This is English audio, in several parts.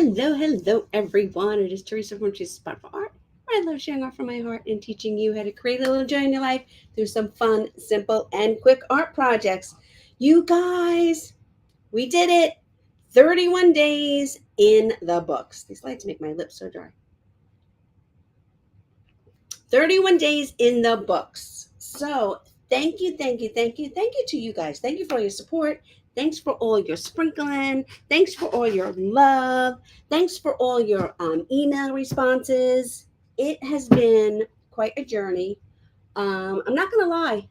Hello, everyone. It is Teresa from Teresa's Spot for Art. I love sharing art from my heart and teaching you how to create a little joy in your life through some fun, simple, and quick art projects. You guys, we did it. 31 days in the books. These lights make my lips so dry. 31 days in the books. So thank you to you guys. Thank you for all your support. Thanks for all your sprinkling. Thanks for all your love. Thanks for all your email responses. It has been quite a journey. I'm not going to lie.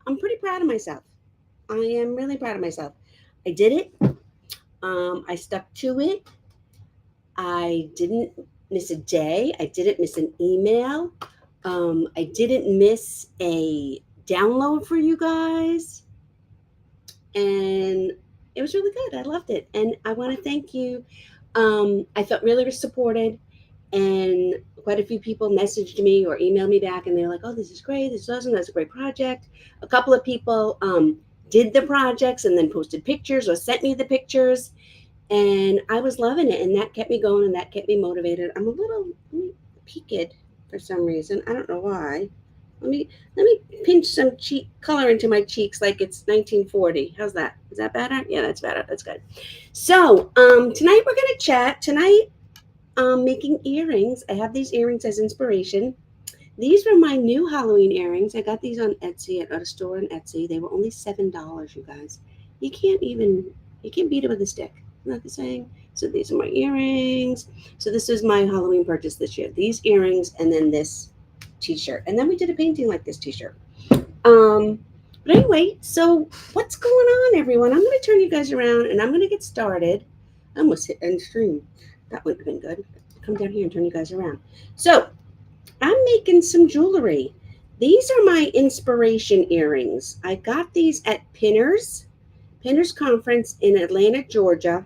I'm pretty proud of myself. I am really proud of myself. I did it. I stuck to it. I didn't miss a day. I didn't miss an email. I didn't miss a download for you guys. And it was really good. I loved it. And I want to thank you. I felt really supported. And quite a few people messaged me or emailed me back. And they're like, oh, this is great. This is awesome. That's a great project. A couple of people did the projects and then posted pictures or sent me the pictures. And I was loving it. And that kept me going and that kept me motivated. I'm a little peaked for some reason. I don't know why. Let me pinch some cheek color into my cheeks like it's 1940. How's that? Is that better? Yeah, that's better. That's good. So tonight we're gonna chat. Tonight making earrings. I have these earrings as inspiration. These were my new Halloween earrings. I got these on Etsy at a store on Etsy. They were only $7, you guys. You can't beat it with a stick. Isn't that the saying? So these are my earrings. So this is my Halloween purchase this year. These earrings and then this t-shirt. And then we did a painting like this t-shirt. But anyway, so what's going on, everyone? I'm going to turn you guys around and I'm going to get started. I almost hit end stream. That would have been good. Come down here and turn you guys around. So I'm making some jewelry. These are my inspiration earrings. I got these at Pinners Conference in Atlanta, Georgia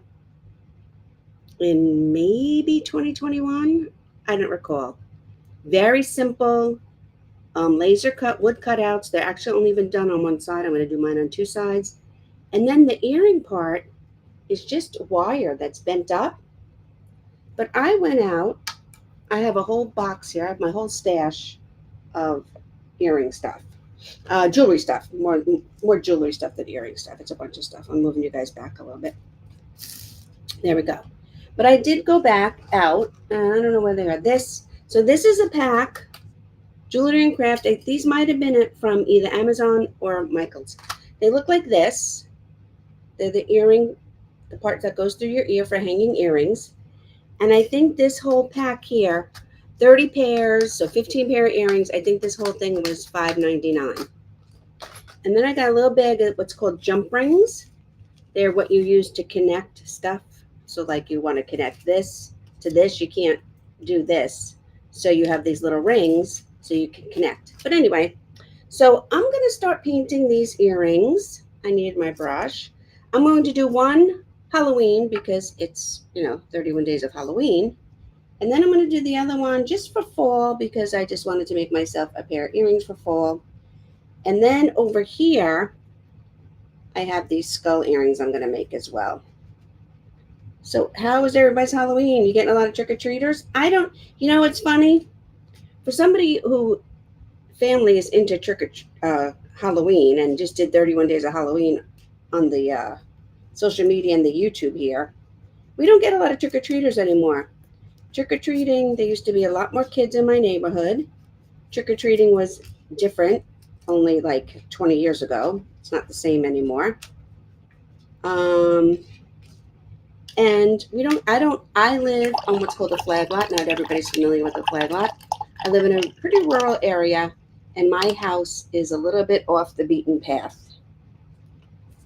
in maybe 2021. I don't recall. Very simple, laser cut wood cutouts. They're actually only even done on one side. I'm going to do mine on two sides. And then the earring part is just wire that's bent up. But I went out. I have a whole box here. I have my whole stash of earring stuff. Jewelry stuff. More jewelry stuff than earring stuff. It's a bunch of stuff. I'm moving you guys back a little bit. There we go. But I did go back out. I don't know where they are. So this is a pack. Jewelry and Craft. These might have been from either Amazon or Michael's. They look like this. They're the earring, the part that goes through your ear for hanging earrings. And I think this whole pack here, 30 pairs, so 15 pair of earrings. I think this whole thing was $5.99. And then I got a little bag of what's called jump rings. They're what you use to connect stuff. So like you want to connect this to this, you can't do this. So you have these little rings so you can connect. But anyway, so I'm going to start painting these earrings. I need my brush. I'm going to do one Halloween because it's, 31 days of Halloween. And then I'm going to do the other one just for fall because I just wanted to make myself a pair of earrings for fall. And then over here, I have these skull earrings I'm going to make as well. So how is everybody's Halloween? You getting a lot of trick-or-treaters? It's funny. For somebody who family is into Halloween and just did 31 days of Halloween on the social media and the YouTube here, we don't get a lot of trick-or-treaters anymore. Trick-or-treating, there used to be a lot more kids in my neighborhood. Trick-or-treating was different only like 20 years ago. It's not the same anymore. And I live on what's called a flag lot. Not everybody's familiar with the flag lot. I live in a pretty rural area, and my house is a little bit off the beaten path.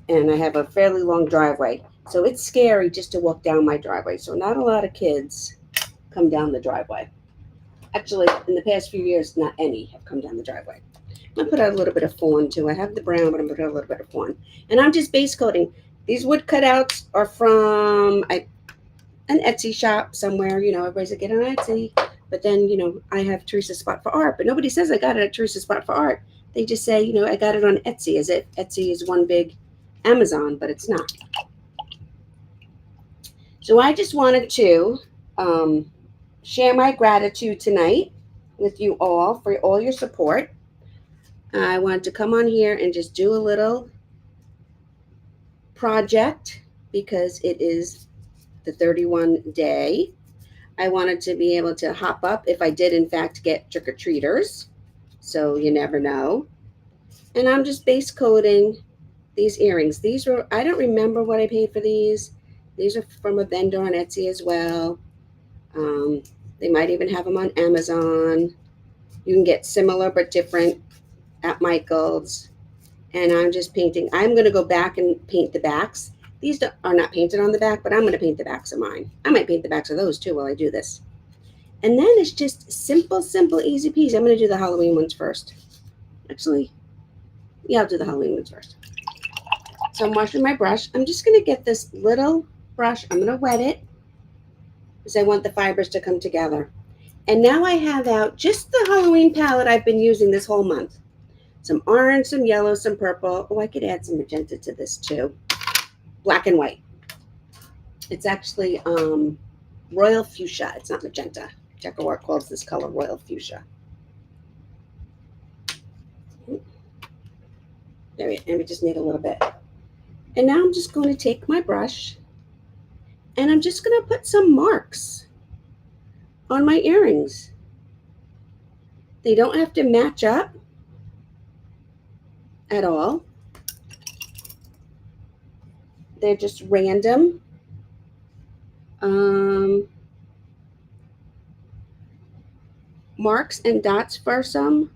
And I have a fairly long driveway. So it's scary just to walk down my driveway. So not a lot of kids come down the driveway. Actually, in the past few years, not any have come down the driveway. I'm going to put out a little bit of fawn, too. I have the brown, but I'm going to put out a little bit of fawn. And I'm just base coating. These wood cutouts are from an Etsy shop somewhere. Everybody's like, get on Etsy. But then, I have Teresa's Spot for Art. But nobody says I got it at Teresa's Spot for Art. They just say, I got it on Etsy. As if Etsy is one big Amazon, but it's not. So I just wanted to um, share my gratitude tonight with you all for all your support. I wanted to come on here and just do a little project because it is the 31 day. I wanted to be able to hop up if I did, in fact, get trick or treaters. So you never know. And I'm just base coating these earrings. These were, I don't remember what I paid for these. These are from a vendor on Etsy as well. Um, they might even have them on Amazon. You can get similar but different at Michael's. And I'm just painting. I'm going to go back and paint the backs. These are not painted on the back, but I'm going to paint the backs of mine. I might paint the backs of those too while I do this. And then it's just simple, simple, easy peasy. I'm going to do the Halloween ones first. Actually, yeah, I'll do the Halloween ones first. So I'm washing my brush. I'm just going to get this little brush. I'm going to wet it because I want the fibers to come together. And now I have out just the Halloween palette I've been using this whole month. Some orange, some yellow, some purple. Oh, I could add some magenta to this too. Black and white. It's actually royal fuchsia. It's not magenta. Decor calls this color royal fuchsia. There we go. And we just need a little bit. And now I'm just going to take my brush and I'm just going to put some marks on my earrings. They don't have to match up at all. They're just random. Marks and dots for some.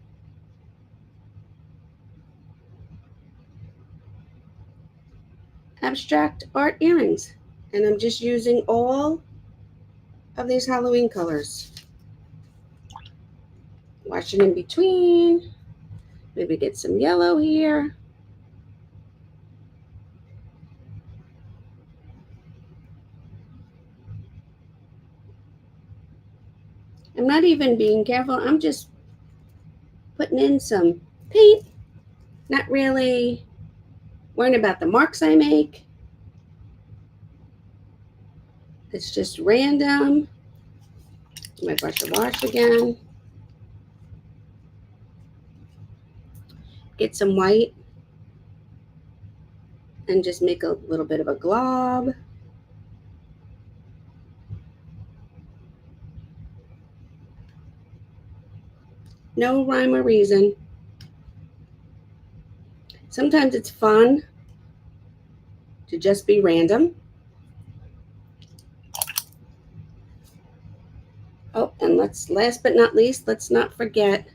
Abstract art earrings. And I'm just using all of these Halloween colors. Washing in between. Maybe get some yellow here. I'm not even being careful. I'm just putting in some paint. Not really worrying about the marks I make. It's just random. My brush will wash again. Get some white and just make a little bit of a glob. No rhyme or reason. Sometimes it's fun to just be random. Oh, and last but not least, let's not forget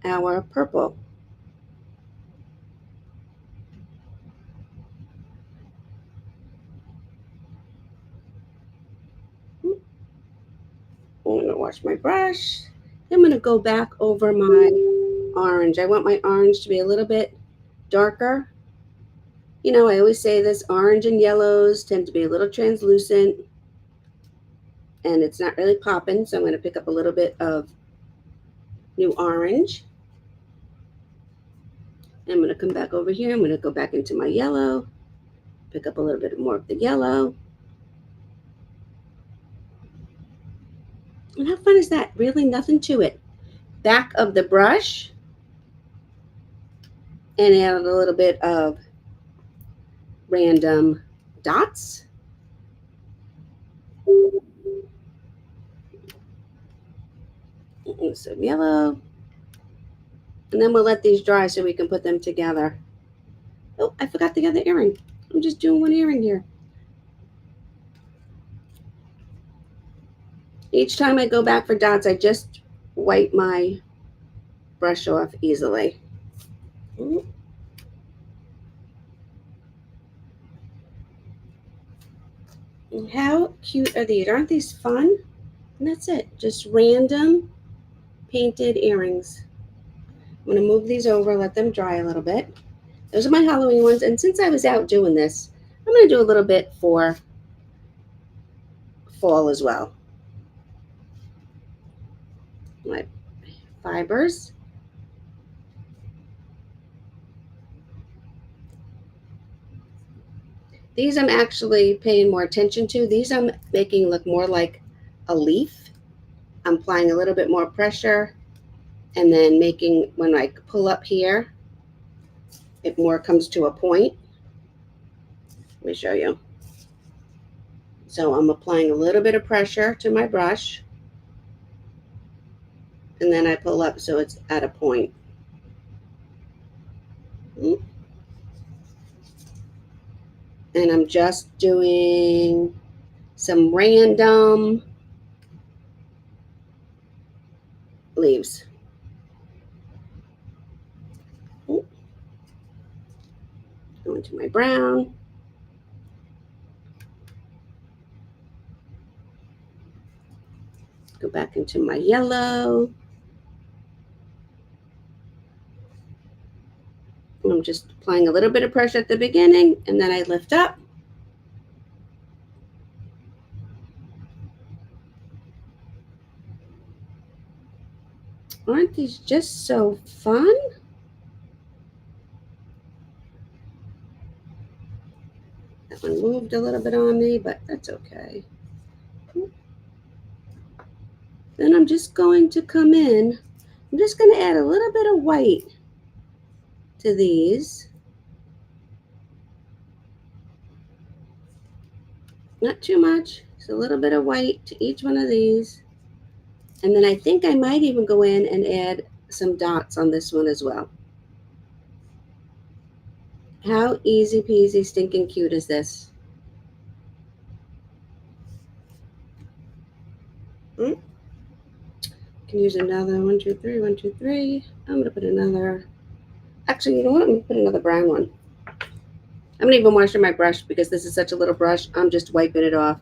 our purple. I'm going to wash my brush. I'm going to go back over my orange. I want my orange to be a little bit darker. You know, I always say this, orange and yellows tend to be a little translucent and it's not really popping. So I'm going to pick up a little bit of new orange. I'm going to come back over here. I'm going to go back into my yellow, pick up a little bit more of the yellow. And how fun is that? Really nothing to it. Back of the brush and add a little bit of random dots. Some yellow. And then we'll let these dry so we can put them together. Oh, I forgot the other earring. I'm just doing one earring here. Each time I go back for dots, I just wipe my brush off easily. And how cute are these? Aren't these fun? And that's it. Just random painted earrings. I'm going to move these over, let them dry a little bit. Those are my Halloween ones. And since I was out doing this, I'm going to do a little bit for fall as well. My fibers. These I'm actually paying more attention to. These I'm making look more like a leaf. I'm applying a little bit more pressure and then making, when I pull up here, it more comes to a point. Let me show you. So I'm applying a little bit of pressure to my brush, and then I pull up so it's at a point. And I'm just doing some random leaves. Go into my brown. Go back into my yellow. I'm just applying a little bit of pressure at the beginning, and then I lift up. Aren't these just so fun? That one moved a little bit on me, but that's okay. Then I'm just going to come in. I'm just going to add a little bit of white to these. Not too much, just a little bit of white to each one of these. And then I think I might even go in and add some dots on this one as well. How easy peasy stinking cute is this? Can use another 1, 2, 3, 1, 2, 3. I'm going to put another, actually, you know what? I'm going to put another brown one. I'm not even washing my brush because this is such a little brush. I'm just wiping it off.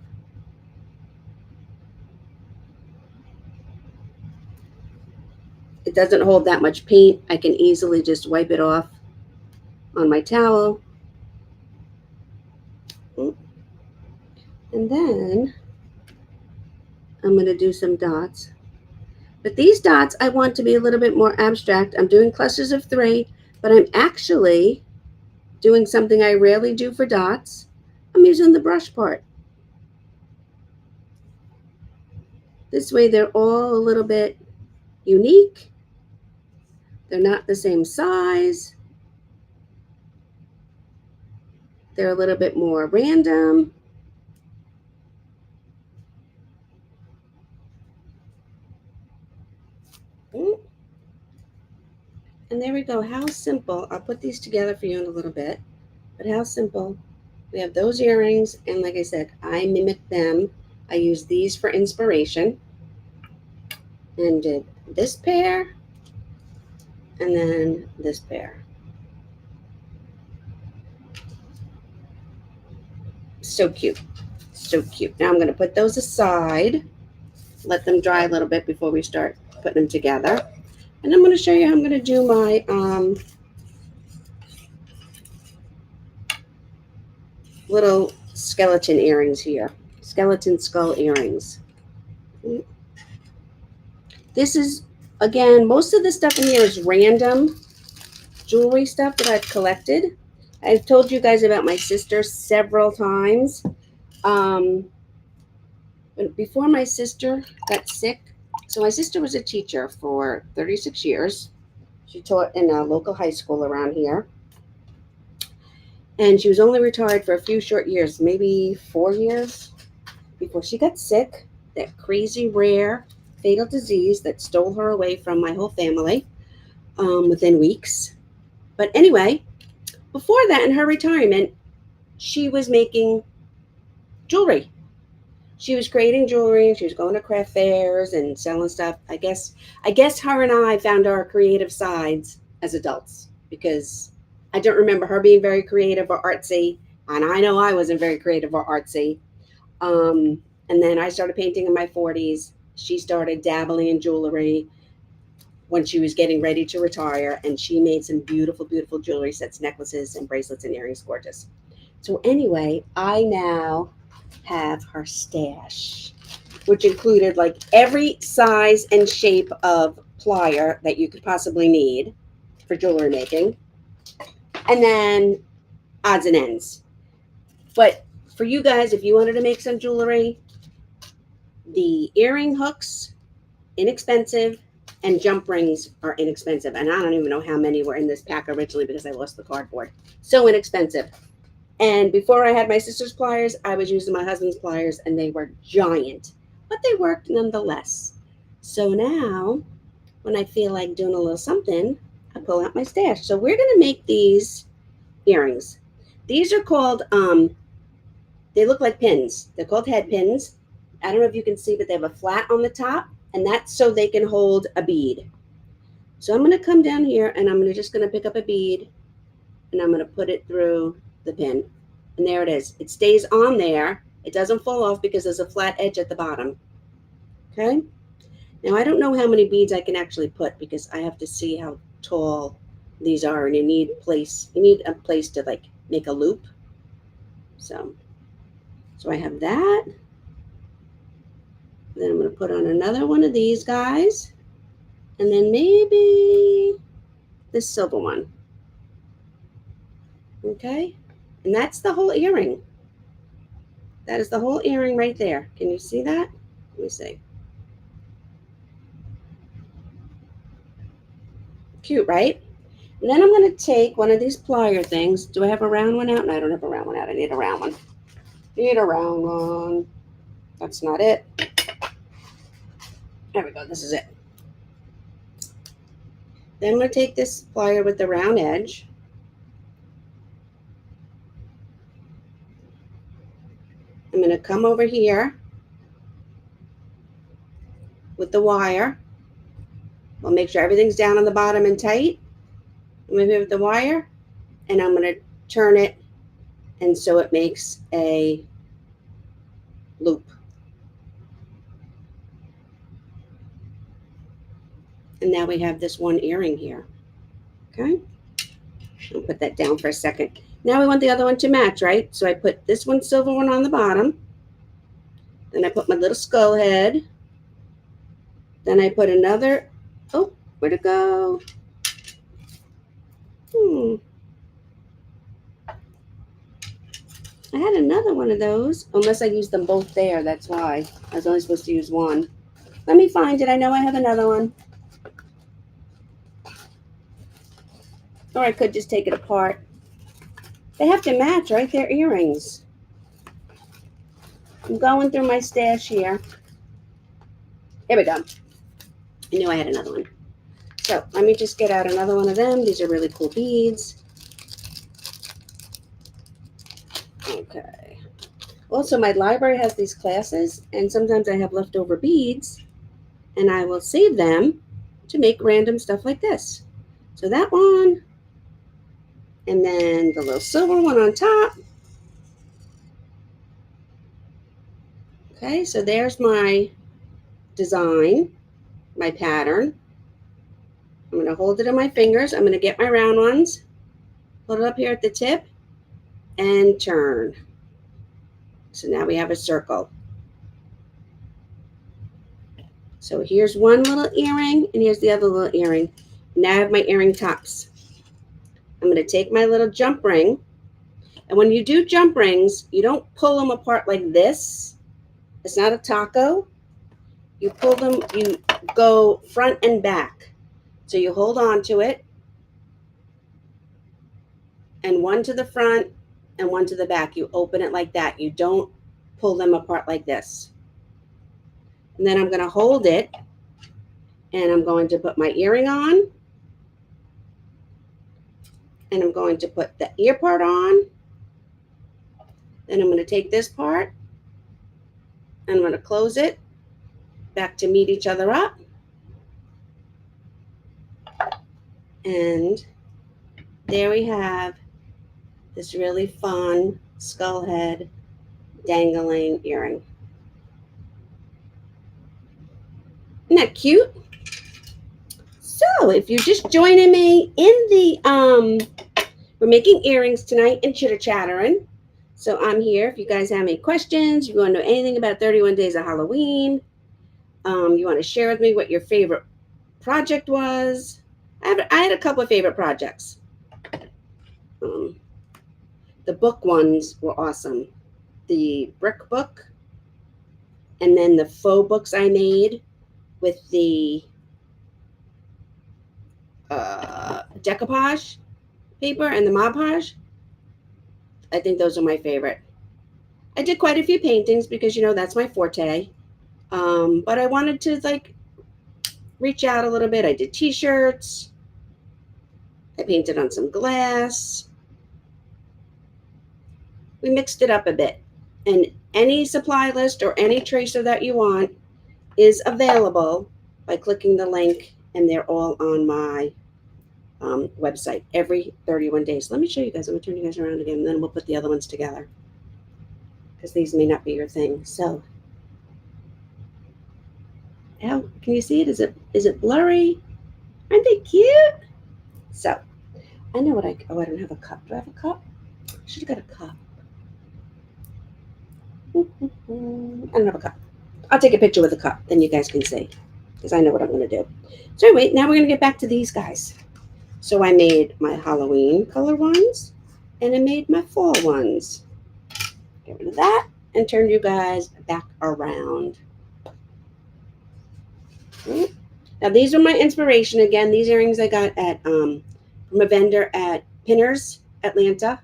It doesn't hold that much paint. I can easily just wipe it off on my towel. And then I'm going to do some dots. But these dots I want to be a little bit more abstract. I'm doing clusters of 3, but I'm actually doing something I rarely do for dots. I'm using the brush part. This way they're all a little bit unique. They're not the same size. They're a little bit more random. And there we go. How simple. I'll put these together for you in a little bit. But how simple. We have those earrings. And like I said, I mimicked them. I used these for inspiration. And did this pair. And then this pair. So cute. So cute. Now I'm going to put those aside. Let them dry a little bit before we start putting them together. And I'm going to show you how I'm going to do my little skeleton earrings here. Skeleton skull earrings. This is, again, most of the stuff in here is random jewelry stuff that I've collected. I've told you guys about my sister several times. Before my sister got sick, so my sister was a teacher for 36 years. She taught in a local high school around here. And she was only retired for a few short years, maybe 4 years, before she got sick. That crazy, rare, fatal disease that stole her away from my whole family within weeks. But anyway, before that, in her retirement, she was making jewelry. She was creating jewelry and she was going to craft fairs and selling stuff. I guess her and I found our creative sides as adults, because I don't remember her being very creative or artsy, and I know I wasn't very creative or artsy. And then I started painting in my 40s. She started dabbling in jewelry when she was getting ready to retire, and she made some beautiful, beautiful jewelry sets, necklaces and bracelets and earrings, gorgeous. So anyway, I now have her stash, which included like every size and shape of plier that you could possibly need for jewelry making, and then odds and ends. But for you guys, if you wanted to make some jewelry, the earring hooks, inexpensive, and jump rings are inexpensive. And I don't even know how many were in this pack originally because I lost the cardboard. So inexpensive. And before I had my sister's pliers, I was using my husband's pliers, and they were giant, but they worked nonetheless. So now, when I feel like doing a little something, I pull out my stash. So we're going to make these earrings. These are called, they look like pins. They're called head pins. I don't know if you can see, but they have a flat on the top, and that's so they can hold a bead. So I'm going to come down here, and I'm just going to pick up a bead, and I'm going to put it through the pin. And there it is. It stays on there. It doesn't fall off because there's a flat edge at the bottom. Okay? Now, I don't know how many beads I can actually put because I have to see how tall these are, and you need a place to like make a loop. So I have that. Then I'm going to put on another one of these guys, and then maybe this silver one. Okay? And that's the whole earring. That is the whole earring right there. Can you see that? Let me see. Cute, right? And then I'm going to take one of these plier things. Do I have a round one out? No, I don't have a round one out. I need a round one. Need a round one. That's not it. There we go. This is it. Then I'm going to take this plier with the round edge. I'm going to come over here with the wire. I'll make sure everything's down on the bottom and tight. I'm going to hit with the wire, and I'm going to turn it, and so it makes a loop. And now we have this one earring here. Okay? I'll put that down for a second. Now we want the other one to match, right? So I put this one silver one on the bottom. Then I put my little skull head. Then I put another, oh, where'd it go? I had another one of those, unless I used them both there, that's why. I was only supposed to use one. Let me find it. I know I have another one. Or I could just take it apart. They have to match, right? They're earrings. I'm going through my stash here. Here we go. I knew I had another one. So let me just get out another one of them. These are really cool beads. Okay. Also, my library has these classes, and sometimes I have leftover beads, and I will save them to make random stuff like this. So that one, and then the little silver one on top. Okay, so there's my design, my pattern. I'm going to hold it in my fingers. I'm going to get my round ones, hold it up here at the tip, and turn. So now we have a circle. So here's one little earring, and here's the other little earring. Now I have my earring tops. I'm going to take my little jump ring, and when you do jump rings, you don't pull them apart like this. It's not a taco. You pull them, you go front and back. So you hold on to it, and one to the front and one to the back. You open it like that. You don't pull them apart like this. And then I'm going to hold it, and I'm going to put my earring on, and I'm going to put the ear part on. Then I'm going to take this part, and I'm going to close it back to meet each other up. And there we have this really fun skull head dangling earring. Isn't that cute? So if you're just joining me in the, we're making earrings tonight and chitter-chattering. So I'm here. If you guys have any questions, you want to know anything about 31 Days of Halloween, you want to share with me what your favorite project was. I had a couple of favorite projects. The book ones were awesome. The brick book, and then the faux books I made with the decoupage paper and the Mod Podge. I think those are my favorite. I did quite a few paintings because that's my forte. But I wanted to like reach out a little bit. I did T-shirts. I painted on some glass. We mixed it up a bit. And any supply list or any tracer that you want is available by clicking the link, and they're all on my website every 31 days. Let me show you guys. I'm going to turn you guys around again, and then we'll put the other ones together because these may not be your thing. So, how can you see it? Is it blurry? Aren't they cute? So, I know what I don't have a cup. Do I have a cup? I should have got a cup. I don't have a cup. I'll take a picture with a cup, then you guys can see, because I know what I'm going to do. So anyway, now we're going to get back to these guys. So I made my Halloween color ones, and I made my fall ones. Get rid of that, and turn you guys back around. Now these are my inspiration. Again, these earrings I got at from a vendor at Pinners, Atlanta.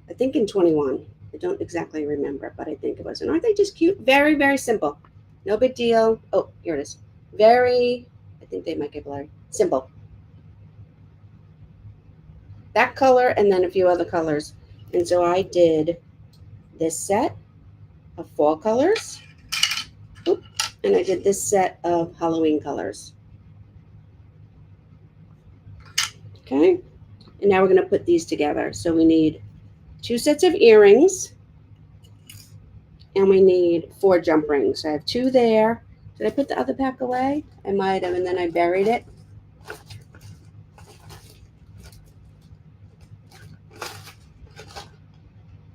I think in 21. I don't exactly remember, but I think it was. And aren't they just cute? Very, very simple. No big deal. Oh, here it is. Very, I think they might get blurry. Simple. That color and then a few other colors. And so I did this set of fall colors. Oop, and I did this set of Halloween colors. Okay. And now we're going to put these together. So we need 2 sets of earrings. And we need 4 jump rings. I have 2 there. Did I put the other pack away? I might have, and then I buried it.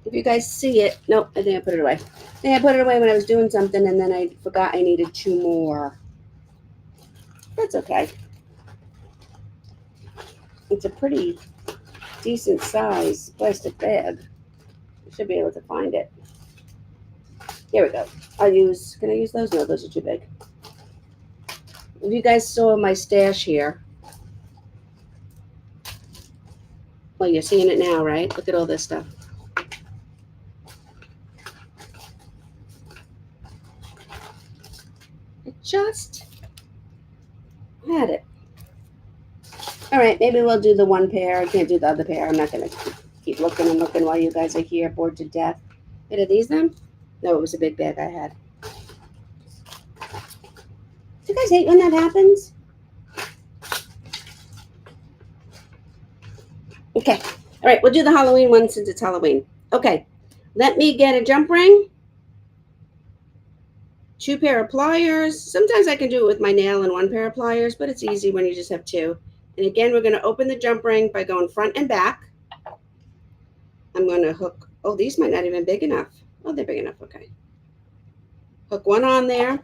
If you guys see it, nope, I think I put it away. I think I put it away when I was doing something, and then I forgot I needed 2 more. That's okay. It's a pretty decent size plastic bag. I should be able to find it. Here we go. Can I use those? No, those are too big. If you guys saw my stash here, well, you're seeing it now, right? Look at all this stuff. I just had it. All right, maybe we'll do the 1 pair. I can't do the other pair. I'm not going to keep looking and looking while you guys are here, bored to death. Wait, are these them? No, it was a big bag I had. Do you guys hate when that happens? Okay. All right, we'll do the Halloween one since it's Halloween. Okay. Let me get a jump ring. 2 pair of pliers. Sometimes I can do it with my nail and 1 pair of pliers, but it's easy when you just have 2. And again, we're going to open the jump ring by going front and back. I'm going to hook. Oh, these might not even be big enough. Oh, they're big enough. Okay. Hook 1 on there.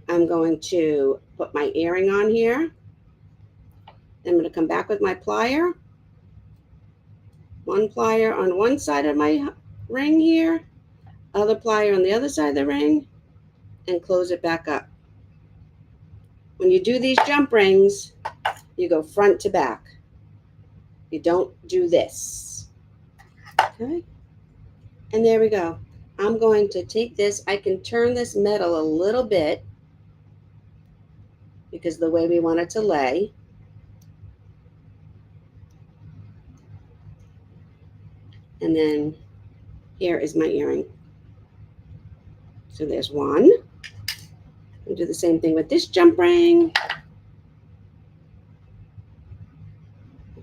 I'm going to put my earring on here. Then I'm going to come back with my plier. 1 plier on one side of my ring here. Other plier on the other side of the ring. And close it back up. When you do these jump rings, you go front to back. You don't do this. Okay? And there we go. I'm going to take this. I can turn this metal a little bit because the way we want it to lay. And then here is my earring. So there's 1. We'll do the same thing with this jump ring.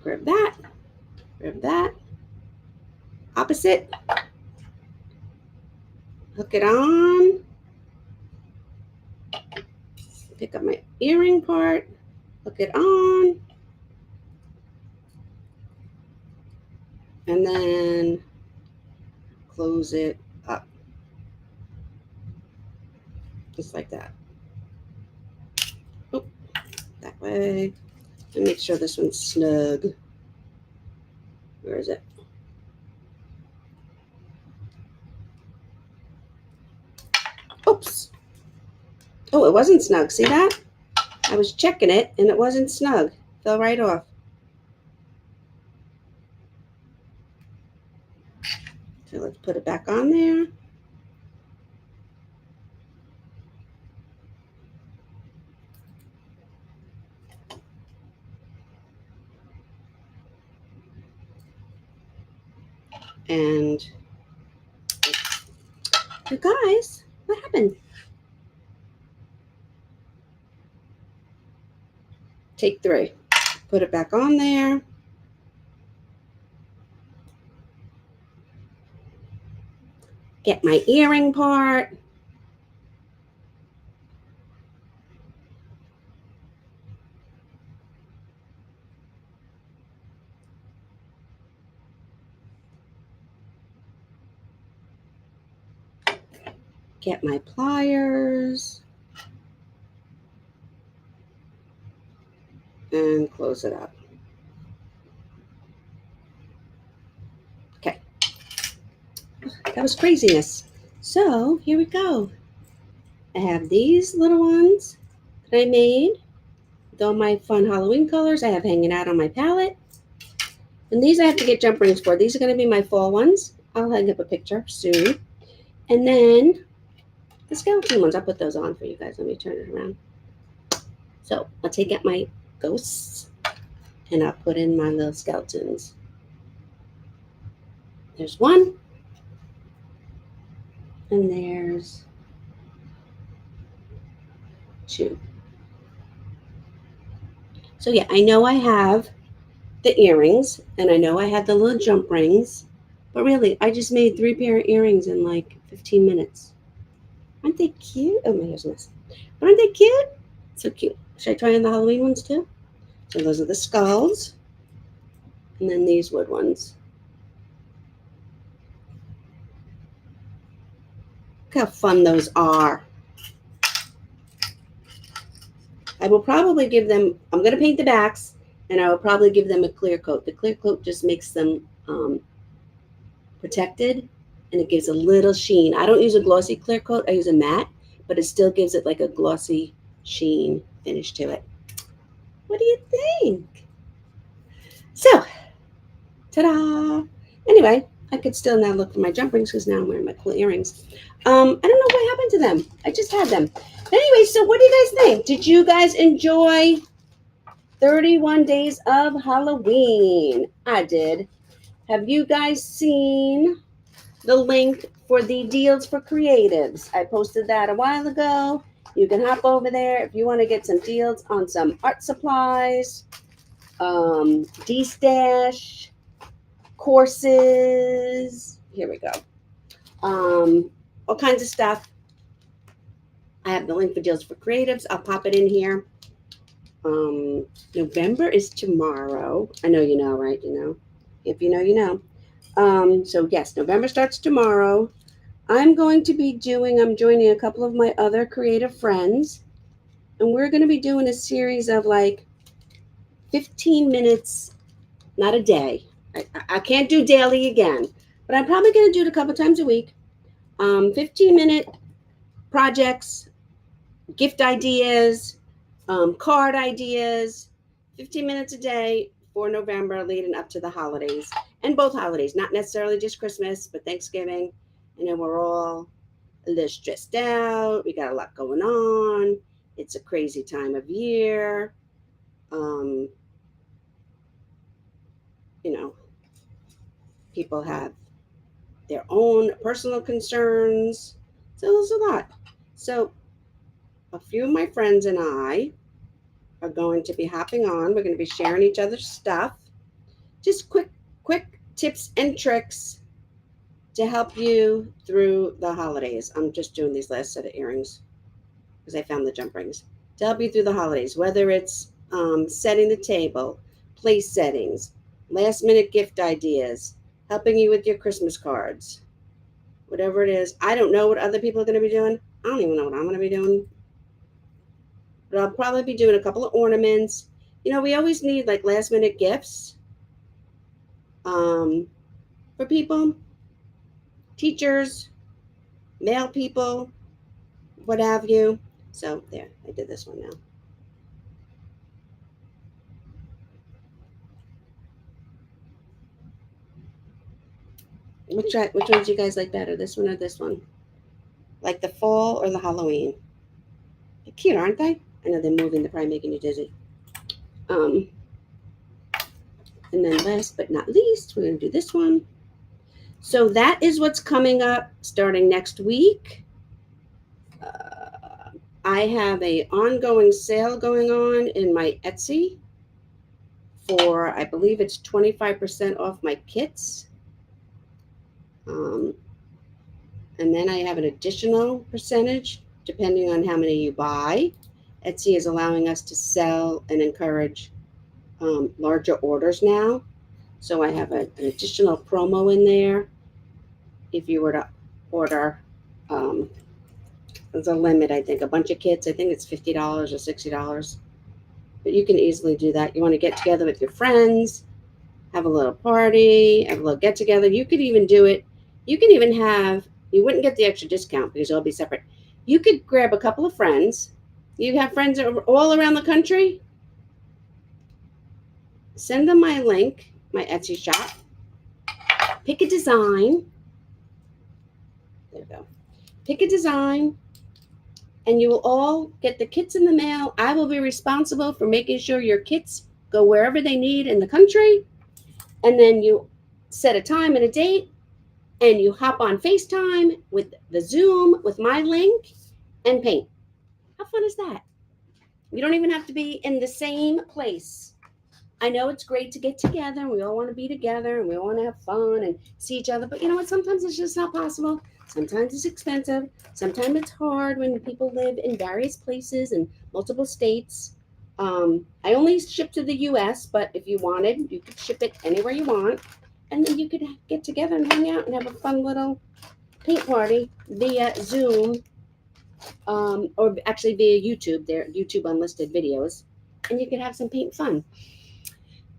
Grab that. Grab that. Opposite. Hook it on. Pick up my earring part. Hook it on. And then close it up. Just like that. Oh, that way. And make sure this one's snug. Where is it? Oh, it wasn't snug. See that? I was checking it and it wasn't snug. Fell right off. So let's put it back on there. And you guys, what happened? Take 3. Put it back on there. Get my earring part. Get my pliers. And close it up. Okay. That was craziness. So here we go. I have these little ones that I made with all my fun Halloween colors I have hanging out on my palette. And these I have to get jump rings for. These are going to be my fall ones. I'll hang up a picture soon. And then the skeleton ones, I'll put those on for you guys. Let me turn it around. So I'll take out my ghosts and I'll put in my little skeletons. There's one. And there's 2. So yeah, I know I have the earrings and I know I had the little jump rings. But really, I just made 3 pair of earrings in like 15 minutes. Aren't they cute? Oh, my hair's a mess. But aren't they cute? So cute. Should I try on the Halloween ones too? So those are the skulls. And then these wood ones. Look how fun those are. I will probably give them, I'm going to paint the backs, and I will probably give them a clear coat. The clear coat just makes them protected, and it gives a little sheen. I don't use a glossy clear coat. I use a matte, but it still gives it like a glossy sheen finish to it. What do you think? So, ta-da! Anyway, I could still now look for my jump rings because now I'm wearing my cool earrings. I don't know what happened to them. I just had them. Anyway, so what do you guys think? Did you guys enjoy 31 Days of Halloween? I did. Have you guys seen the link for the deals for creatives? I posted that a while ago. You can hop over there if you want to get some deals on some art supplies, D-Stash, courses. Here we go. All kinds of stuff. I have the link for deals for creatives. I'll pop it in here. November is tomorrow. I know you know, right? You know. If you know, you know. So yes, November starts tomorrow. I'm joining a couple of my other creative friends, and we're going to be doing a series of like 15 minutes, not a day. I can't do daily again, but I'm probably going to do it a couple times a week. 15-minute projects, gift ideas, card ideas, 15 minutes a day for November leading up to the holidays. And both holidays, not necessarily just Christmas, but Thanksgiving. I know we're all a little stressed out. We got a lot going on. It's a crazy time of year. Um, you know, people have their own personal concerns. So there's a lot. So a few of my friends and I are going to be hopping on. We're going to be sharing each other's stuff. Just quick tips and tricks to help you through the holidays. I'm just doing these last set of earrings because I found the jump rings. To help you through the holidays, whether it's setting the table, place settings, last minute gift ideas, helping you with your Christmas cards, whatever it is. I don't know what other people are going to be doing. I don't even know what I'm going to be doing. But I'll probably be doing a couple of ornaments. You know, we always need like last minute gifts for people, teachers, mail people, what have you. So there, I did this one now. Which ones do you guys like better, this one or this one? Like the fall or the Halloween? They're cute, aren't they? I know they're moving, they're probably making you dizzy. Um, and then last but not least, we're gonna do this one. So that is what's coming up starting next week. I have a ongoing sale going on in my Etsy for, I believe it's 25% off my kits. Um, and then I have an additional percentage depending on how many you buy. Etsy is allowing us to sell and encourage larger orders now. So I have an additional promo in there. If you were to order, there's a limit, I think, a bunch of kits, I think it's $50 or $60. But you can easily do that. You want to get together with your friends, have a little party, have a little get together. You could even do it. You can even have, you wouldn't get the extra discount because you'll be separate. You could grab a couple of friends. You have friends all around the country. Send them my link, my Etsy shop. Pick a design. There we go. Pick a design, and you will all get the kits in the mail. I will be responsible for making sure your kits go wherever they need in the country. And then you set a time and a date, and you hop on FaceTime with the Zoom with my link and paint. How fun is that? You don't even have to be in the same place. I know it's great to get together, and we all want to be together, and we all want to have fun and see each other. But you know what? Sometimes it's just not possible. Sometimes it's expensive. Sometimes it's hard when people live in various places and multiple states. I only ship to the U.S., but if you wanted, you could ship it anywhere you want. And then you could get together and hang out and have a fun little paint party via Zoom, or actually via YouTube. They're YouTube unlisted videos. And you could have some paint fun.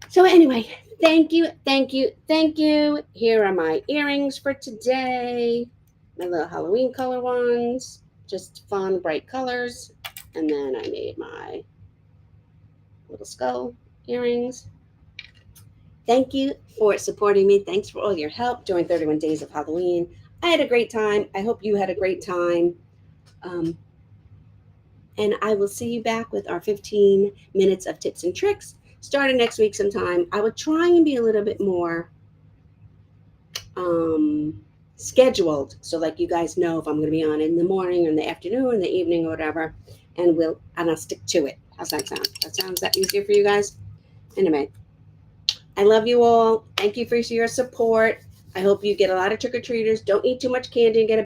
So anyway, thank you, thank you, thank you. Here are my earrings for today. My little Halloween color ones. Just fun, bright colors. And then I made my little skull earrings. Thank you for supporting me. Thanks for all your help during 31 days of Halloween. I had a great time. I hope you had a great time. And I will see you back with our 15 minutes of tips and tricks starting next week sometime. I will try and be a little bit more scheduled, so like you guys know if I'm going to be on in the morning or in the afternoon or in the evening or whatever, and I'll stick to it. How's that sound? Sounds that easier for you guys? Anyway, I love you all. Thank you for your support. I hope you get a lot of trick-or-treaters. Don't eat too much candy and get a